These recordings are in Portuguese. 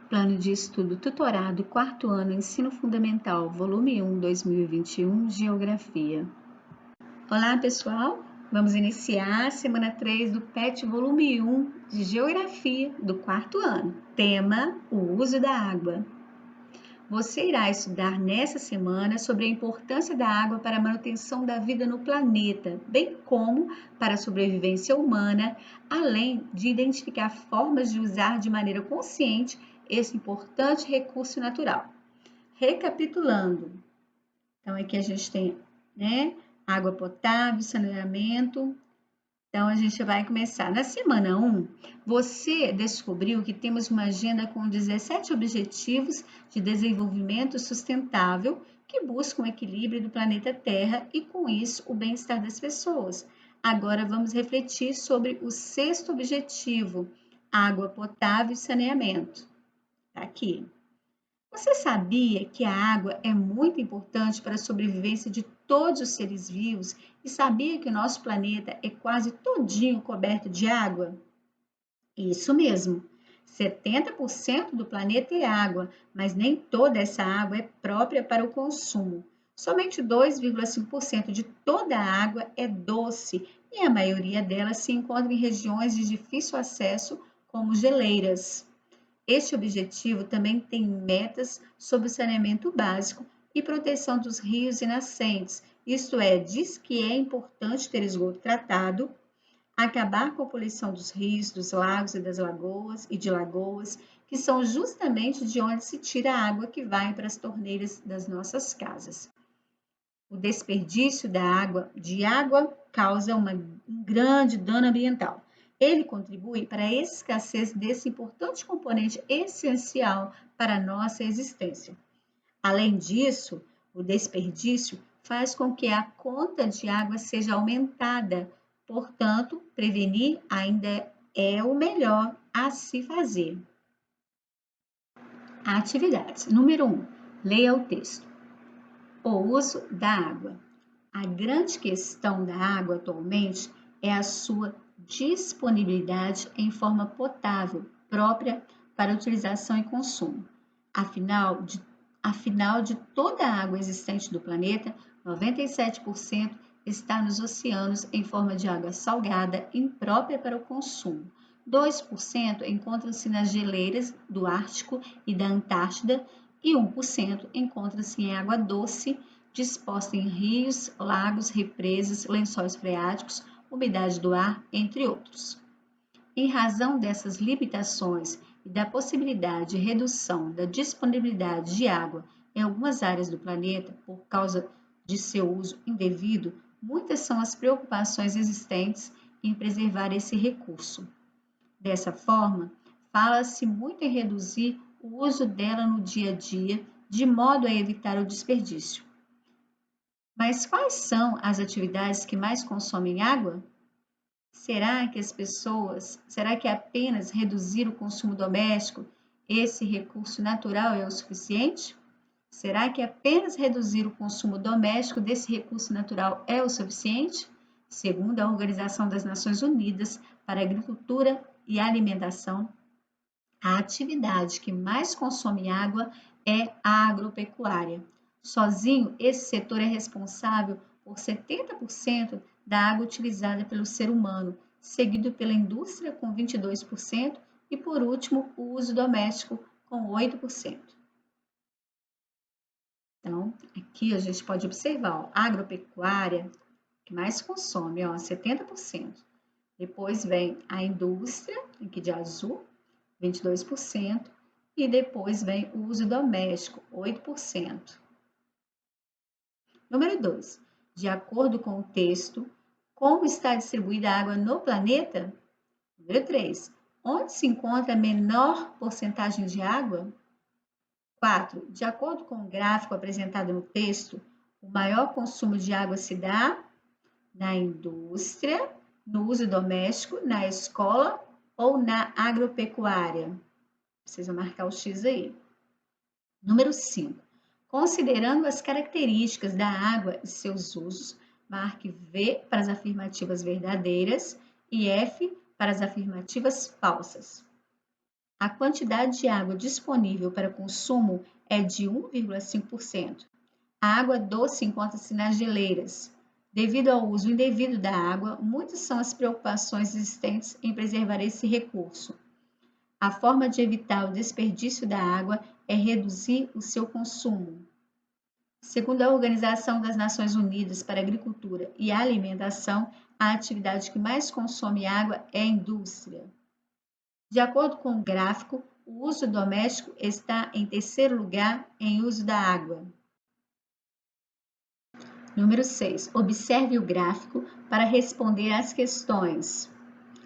Plano de Estudo Tutorado, quarto ano, Ensino Fundamental, volume 1, 2021, Geografia. Olá, pessoal! Vamos iniciar a semana 3 do PET, volume 1, de Geografia, do quarto ano. Tema: o uso da água. Você irá estudar nessa semana sobre a importância da água para a manutenção da vida no planeta, bem como para a sobrevivência humana, além de identificar formas de usar de maneira consciente esse importante recurso natural. Recapitulando, então aqui a gente tem, água potável, saneamento. Então, a gente vai começar. Na semana 1, você descobriu que temos uma agenda com 17 Objetivos de Desenvolvimento Sustentável que buscam o equilíbrio do planeta Terra e, com isso, o bem-estar das pessoas. Agora, vamos refletir sobre o sexto objetivo, água potável e saneamento. Está aqui. Você sabia que a água é muito importante para a sobrevivência de todos os seres vivos e sabia que o nosso planeta é quase todinho coberto de água? Isso mesmo. 70% do planeta é água, mas nem toda essa água é própria para o consumo. Somente 2,5% de toda a água é doce e a maioria dela se encontra em regiões de difícil acesso, como geleiras. Este objetivo também tem metas sobre o saneamento básico e proteção dos rios e nascentes, isto é, diz que é importante ter esgoto tratado, acabar com a poluição dos rios, dos lagos e das lagoas e de lagoas, que são justamente de onde se tira a água que vai para as torneiras das nossas casas. O desperdício de água causa um grande dano ambiental. Ele contribui para a escassez desse importante componente essencial para a nossa existência. Além disso, o desperdício faz com que a conta de água seja aumentada, portanto, prevenir ainda é o melhor a se fazer. Atividades. Número 1. Leia o texto. O uso da água. A grande questão da água atualmente é a sua disponibilidade em forma potável, própria para utilização e consumo. Afinal de toda a água existente do planeta, 97% está nos oceanos em forma de água salgada, imprópria para o consumo. 2% encontram-se nas geleiras do Ártico e da Antártida e 1% encontra-se em água doce, disposta em rios, lagos, represas, lençóis freáticos, umidade do ar, entre outros. Em razão dessas limitações e da possibilidade de redução da disponibilidade de água em algumas áreas do planeta por causa de seu uso indevido, muitas são as preocupações existentes em preservar esse recurso. Dessa forma, fala-se muito em reduzir o uso dela no dia a dia, de modo a evitar o desperdício. Mas quais são as atividades que mais consomem água? Será que apenas reduzir o consumo doméstico, esse recurso natural é o suficiente? Será que apenas reduzir o consumo doméstico desse recurso natural é o suficiente? Segundo a Organização das Nações Unidas para a Agricultura e Alimentação, a atividade que mais consome água é a agropecuária. Sozinho, esse setor é responsável por 70% da água utilizada pelo ser humano, seguido pela indústria com 22% e, por último, o uso doméstico com 8%. Então, aqui a gente pode observar, a agropecuária que mais consome, 70%. Depois vem a indústria, aqui de azul, 22%, e depois vem o uso doméstico, 8%. Número 2. De acordo com o texto, como está distribuída a água no planeta? Número 3. Onde se encontra a menor porcentagem de água? 4. De acordo com o gráfico apresentado no texto, o maior consumo de água se dá na indústria, no uso doméstico, na escola ou na agropecuária? Precisa marcar o X aí. Número 5. Considerando as características da água e seus usos, marque V para as afirmativas verdadeiras e F para as afirmativas falsas. A quantidade de água disponível para consumo é de 1,5%. A água doce encontra-se nas geleiras. Devido ao uso indevido da água, muitas são as preocupações existentes em preservar esse recurso. A forma de evitar o desperdício da água é reduzir o seu consumo. Segundo a Organização das Nações Unidas para a Agricultura e a Alimentação, a atividade que mais consome água é a indústria. De acordo com o gráfico, o uso doméstico está em terceiro lugar em uso da água. Número 6. Observe o gráfico para responder às questões.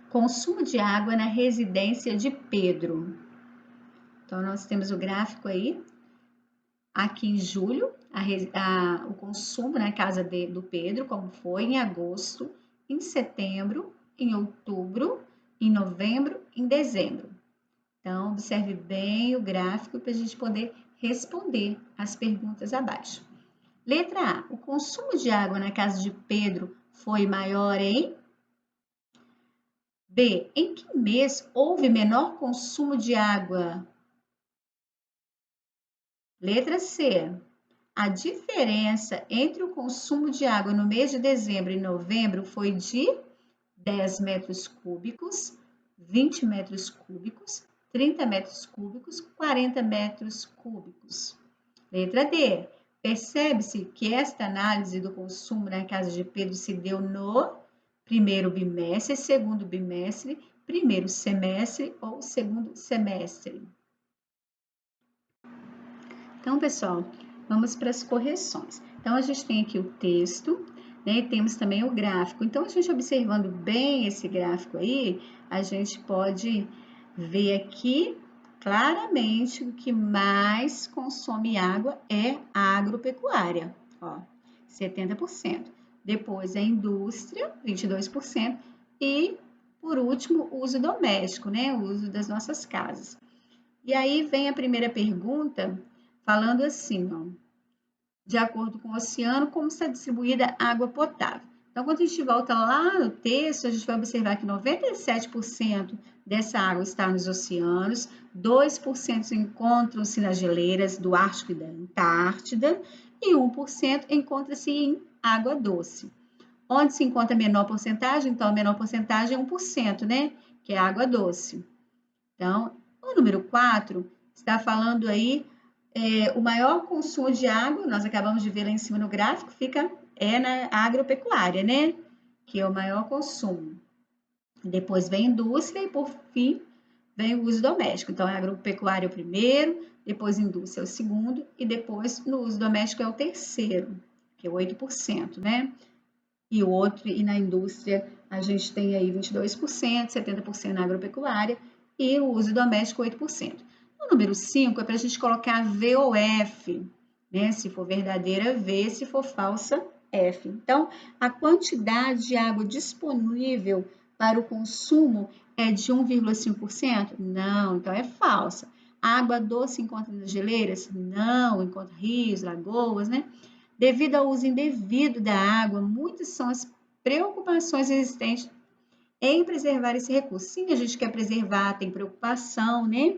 Consumo de água na residência de Pedro. Então, nós temos o gráfico aí. Aqui em julho, o consumo na casa do Pedro, como foi em agosto, em setembro, em outubro, em novembro, em dezembro. Então, observe bem o gráfico para a gente poder responder as perguntas abaixo. Letra A. O consumo de água na casa de Pedro foi maior em... B. Em que mês houve menor consumo de água? Letra C. A diferença entre o consumo de água no mês de dezembro e novembro foi de 10 metros cúbicos, 20 metros cúbicos, 30 metros cúbicos, 40 metros cúbicos. Letra D. Percebe-se que esta análise do consumo na casa de Pedro se deu no primeiro bimestre, segundo bimestre, primeiro semestre ou segundo semestre. Então, pessoal, vamos para as correções. Então, a gente tem aqui o texto, né, e temos também o gráfico. Então, a gente observando bem esse gráfico aí, a gente pode ver aqui claramente o que mais consome água é a agropecuária, ó, 70%. Depois a indústria, 22%. E, por último, o uso doméstico, né, o uso das nossas casas. E aí vem a primeira pergunta, falando assim, ó, de acordo com o oceano, como está distribuída a água potável. Então, quando a gente volta lá no texto, a gente vai observar que 97% dessa água está nos oceanos, 2% encontram-se nas geleiras do Ártico e da Antártida e 1% encontra-se em água doce. Onde se encontra a menor porcentagem? Então, a menor porcentagem é 1%, né? Que é a água doce. Então, o número 4 está falando aí o maior consumo de água, nós acabamos de ver lá em cima no gráfico, na agropecuária, né? Que é o maior consumo. Depois vem a indústria e, por fim, vem o uso doméstico. Então, a agropecuária é o primeiro, depois a indústria é o segundo e depois no uso doméstico é o terceiro, que é 8%, né? E na indústria a gente tem aí 22%, 70% na agropecuária e o uso doméstico 8%. O número 5 é para a gente colocar V ou F, né? Se for verdadeira, V, se for falsa, F. Então, a quantidade de água disponível para o consumo é de 1,5%? Não, então é falsa. A água doce encontra nas geleiras? Não, encontra rios, lagoas, né? Devido ao uso indevido da água, muitas são as preocupações existentes em preservar esse recurso. Sim, a gente quer preservar, tem preocupação, né?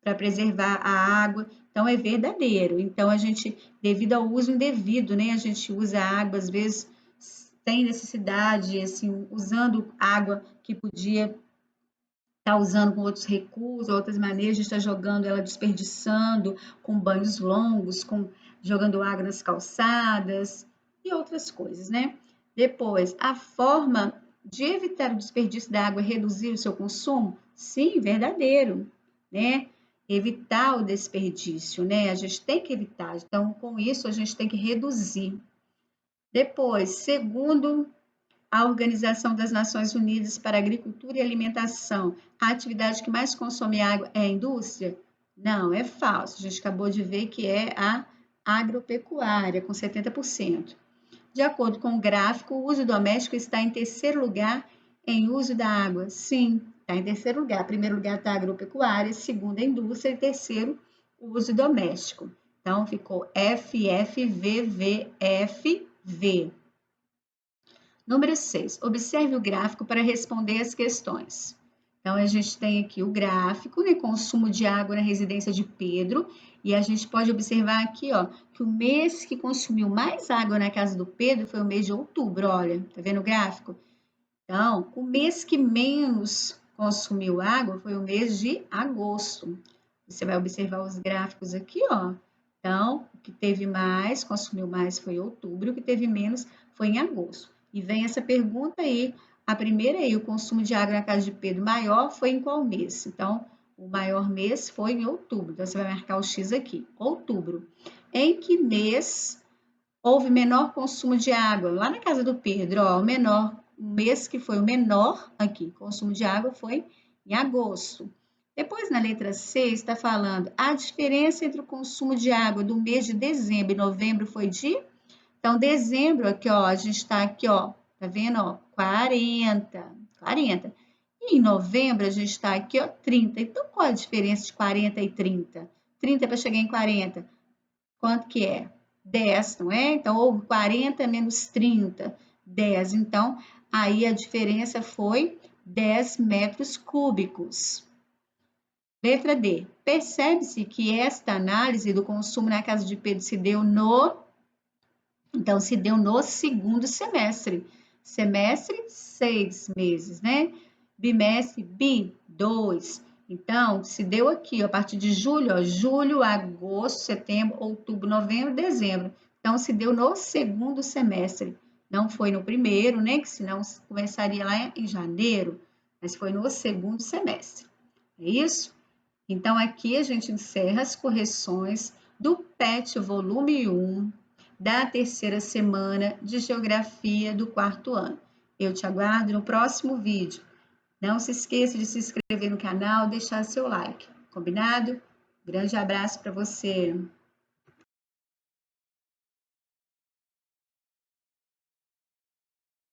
Para preservar a água, então é verdadeiro. Então, devido ao uso indevido, né? A gente usa água, às vezes, sem necessidade, assim, usando água que podia estar usando com outros recursos, outras maneiras, a gente está jogando ela, desperdiçando, com banhos longos, jogando água nas calçadas e outras coisas, né? Depois, a forma de evitar o desperdício da água é reduzir o seu consumo? Sim, verdadeiro, né? Evitar o desperdício, né? A gente tem que evitar. Então, com isso, a gente tem que reduzir. Depois, segundo a Organização das Nações Unidas para a Agricultura e Alimentação, a atividade que mais consome água é a indústria? Não, é falso. A gente acabou de ver que é a agropecuária, com 70%. De acordo com o gráfico, o uso doméstico está em terceiro lugar em uso da água. Sim, está em terceiro lugar. Primeiro lugar está a agropecuária, segundo a indústria e terceiro o uso doméstico. Então, ficou FFVVFV. Número 6. Observe o gráfico para responder as questões. Então, a gente tem aqui o gráfico, né, consumo de água na residência de Pedro, e a gente pode observar aqui, ó, que o mês que consumiu mais água na casa do Pedro foi o mês de outubro, olha, tá vendo o gráfico? Então, o mês que menos consumiu água foi o mês de agosto. Você vai observar os gráficos aqui, ó. Então, o que teve mais, consumiu mais foi outubro, o que teve menos foi em agosto. E vem essa pergunta aí, a primeira aí, o consumo de água na casa de Pedro maior foi em qual mês? Então, o maior mês foi em outubro. Então, você vai marcar o X aqui, outubro. Em que mês houve menor consumo de água? Lá na casa do Pedro, ó, o mês que foi o menor aqui, consumo de água foi em agosto. Depois, na letra C, está falando a diferença entre o consumo de água do mês de dezembro e novembro foi de... Então, dezembro, aqui, ó, a gente está aqui, ó, tá vendo, ó, 40. E em novembro, a gente está aqui, ó, 30. Então, qual a diferença de 40 e 30? 30 para chegar em 40, quanto que é? 10, não é? Então, houve 40 menos 30, 10. Então, aí a diferença foi 10 metros cúbicos. Letra D. Percebe-se que esta análise do consumo na casa de Pedro se deu no... Então, se deu no segundo semestre. Semestre, 6 meses, né? Bimestre, 2. Então, se deu aqui, ó, a partir de julho, ó, julho, agosto, setembro, outubro, novembro, dezembro. Então, se deu no segundo semestre. Não foi no primeiro, né? Que senão começaria lá em janeiro, mas foi no segundo semestre. É isso? Então, aqui a gente encerra as correções do PET volume 1 da terceira semana de Geografia do quarto ano. Eu te aguardo no próximo vídeo. Não se esqueça de se inscrever no canal, deixar seu like. Combinado? Grande abraço para você!